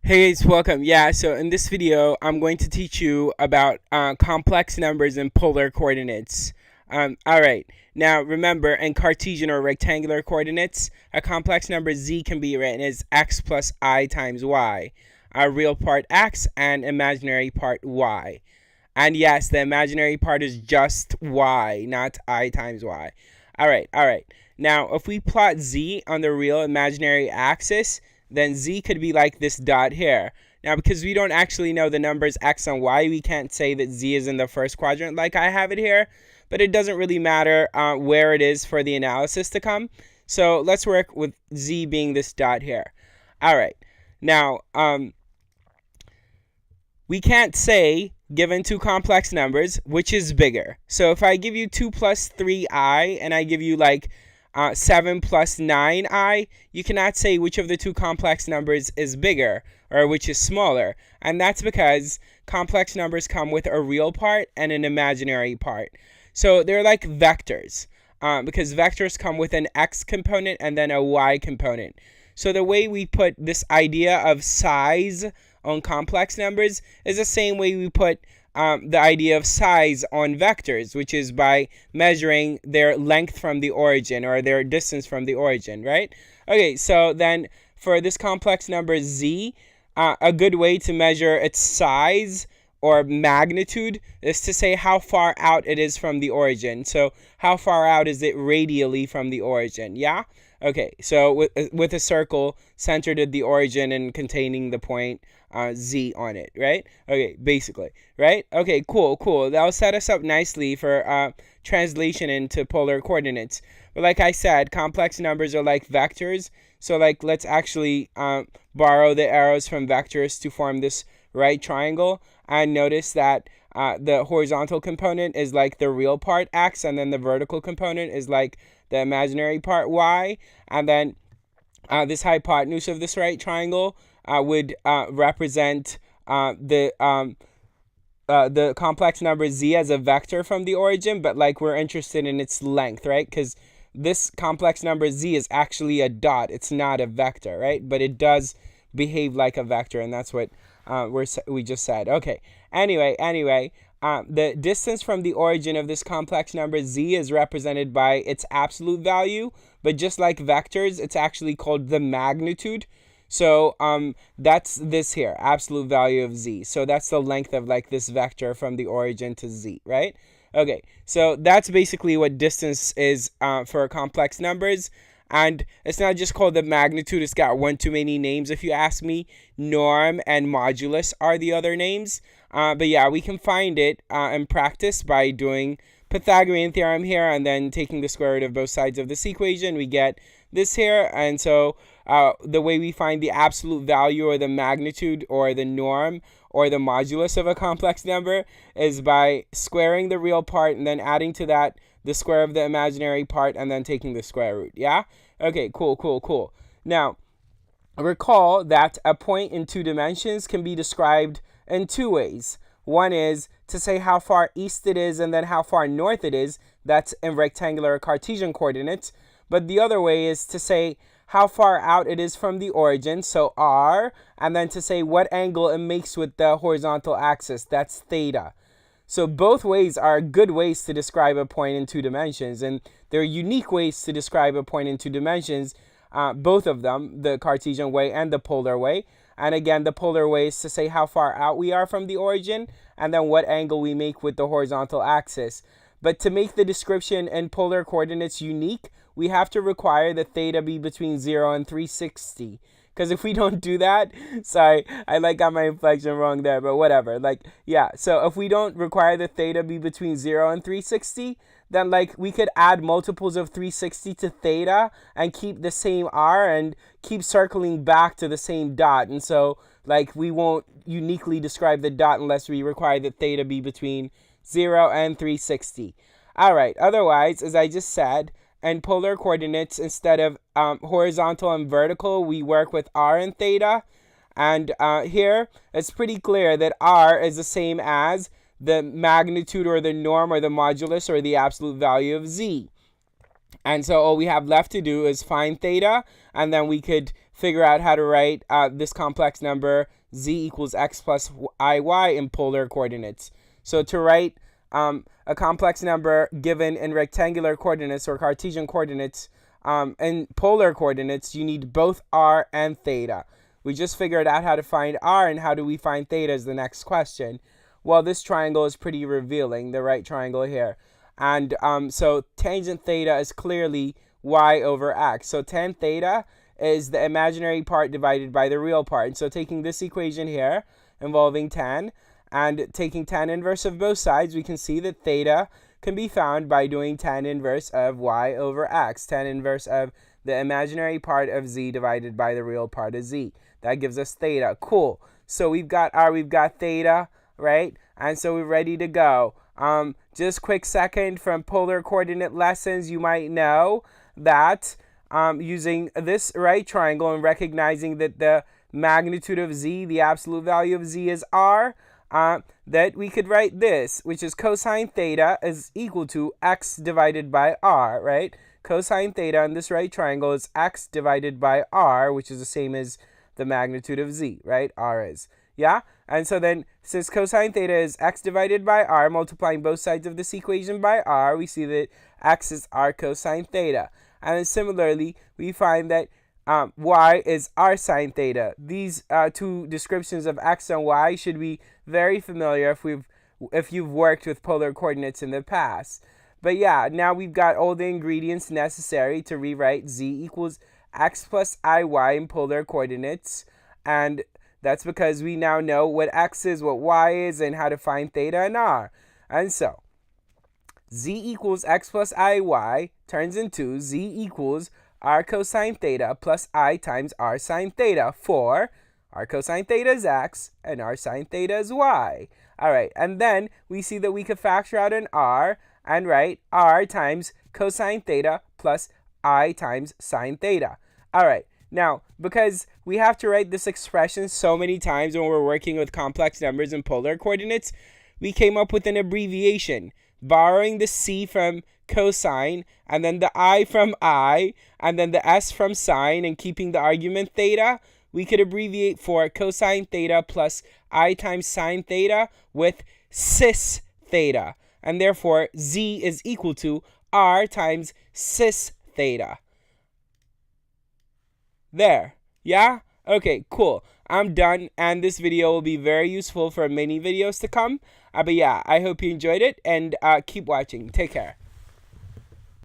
Hey guys, welcome. Yeah, so in this video, I'm going to teach you about complex numbers and polar coordinates. Alright, now remember, in Cartesian or rectangular coordinates, a complex number z can be written as x plus I times y, a real part x and imaginary part y. And yes, the imaginary part is just y, not I times y. Alright. Now, if we plot z on the real imaginary axis, then z could be like this dot here. Now, because we don't actually know the numbers x and y, we can't say that z is in the first quadrant like I have it here, but it doesn't really matter where it is for the analysis to come. So let's work with z being this dot here. All right. Now, we can't say, given two complex numbers, which is bigger. So if I give you 2 plus 3i and I give you like 7 plus 9i, you cannot say which of the two complex numbers is bigger or which is smaller. And that's because complex numbers come with a real part and an imaginary part. So they're like vectors, because vectors come with an x component and then a y component. So the way we put this idea of size on complex numbers is the same way we put the idea of size on vectors, which is by measuring their length from the origin or their distance from the origin, right? Okay, so then for this complex number z, a good way to measure its size or magnitude is to say how far out it is from the origin. So how far out is it radially from the origin, yeah? Okay, so with a circle centered at the origin and containing the point z on it, right? Okay, basically, right? Okay, cool. That'll set us up nicely for translation into polar coordinates. But like I said, complex numbers are like vectors. So like, let's actually borrow the arrows from vectors to form this right triangle. And notice that the horizontal component is like the real part x, and then the vertical component is like the imaginary part y. And then this hypotenuse of this right triangle would represent the complex number z as a vector from the origin, but like we're interested in its length, right? Because this complex number z is actually a dot. It's not a vector, right? But it does behave like a vector, and that's what we just said. Okay. Anyway, the distance from the origin of this complex number z is represented by its absolute value, but just like vectors, it's actually called the magnitude. So that's this here, absolute value of z. So that's the length of like this vector from the origin to z, right? Okay, so that's basically what distance is for complex numbers. And it's not just called the magnitude, it's got one too many names if you ask me. Norm and modulus are the other names. But yeah, we can find it in practice by doing Pythagorean theorem here and then taking the square root of both sides of this equation. We get this here. And so the way we find the absolute value or the magnitude or the norm or the modulus of a complex number is by squaring the real part and then adding to that the square of the imaginary part and then taking the square root, yeah? Okay, cool. Now, recall that a point in two dimensions can be described in two ways. One is to say how far east it is and then how far north it is. That's in rectangular Cartesian coordinates. But the other way is to say how far out it is from the origin, so r, and then to say what angle it makes with the horizontal axis, that's theta. So both ways are good ways to describe a point in two dimensions, and they're unique ways to describe a point in two dimensions, both of them, the Cartesian way and the polar way. And again, the polar way is to say how far out we are from the origin, and then what angle we make with the horizontal axis. But to make the description in polar coordinates unique, we have to require that theta be between 0 and 360. Because if we don't do that, sorry, I got my inflection wrong there, but whatever. So if we don't require the theta be between 0 and 360, then we could add multiples of 360 to theta and keep the same r and keep circling back to the same dot. And so we won't uniquely describe the dot unless we require that theta be between 0 and 360. All right, otherwise, as I just said, in polar coordinates, instead of horizontal and vertical, we work with r and theta. And here, it's pretty clear that r is the same as the magnitude or the norm or the modulus or the absolute value of z. And so all we have left to do is find theta, and then we could figure out how to write this complex number z equals x plus iy in polar coordinates. So to write a complex number given in rectangular coordinates or Cartesian coordinates and polar coordinates, you need both r and theta. We just figured out how to find r, and how do we find theta is the next question. Well, this triangle is pretty revealing, the right triangle here. And so tangent theta is clearly y over x. So tan theta is the imaginary part divided by the real part. And so taking this equation here involving tan and taking tan inverse of both sides, we can see that theta can be found by doing tan inverse of y over x, tan inverse of the imaginary part of z divided by the real part of z. That gives us theta. Cool. So we've got r, we've got theta, right? And so we're ready to go. Just quick second from polar coordinate lessons, you might know that using this right triangle and recognizing that the magnitude of z, the absolute value of z is r, that we could write this, which is cosine theta is equal to x divided by r, right? Cosine theta in this right triangle is x divided by r, which is the same as the magnitude of z, right? R is. Yeah? And so then, since cosine theta is x divided by r, multiplying both sides of this equation by r, we see that x is r cosine theta. And then similarly, we find that y is r sine theta. These two descriptions of x and y should be very familiar if you've worked with polar coordinates in the past. But yeah, now we've got all the ingredients necessary to rewrite z equals x plus iy in polar coordinates, and that's because we now know what x is, what y is, and how to find theta and r. And so z equals x plus iy turns into z equals r cosine theta plus I times r sine theta, for r cosine theta is x and r sine theta is y. All right, and then we see that we could factor out an r and write r times cosine theta plus I times sine theta. All right, now, because we have to write this expression so many times when we're working with complex numbers and polar coordinates, we came up with an abbreviation, borrowing the c from cosine, and then the I from I, and then the s from sine, and keeping the argument theta. We could abbreviate for cosine theta plus I times sine theta with cis theta, and therefore z is equal to r times cis theta. There. Yeah? Okay, cool. I'm done, and this video will be very useful for many videos to come. But yeah, I hope you enjoyed it, and keep watching. Take care.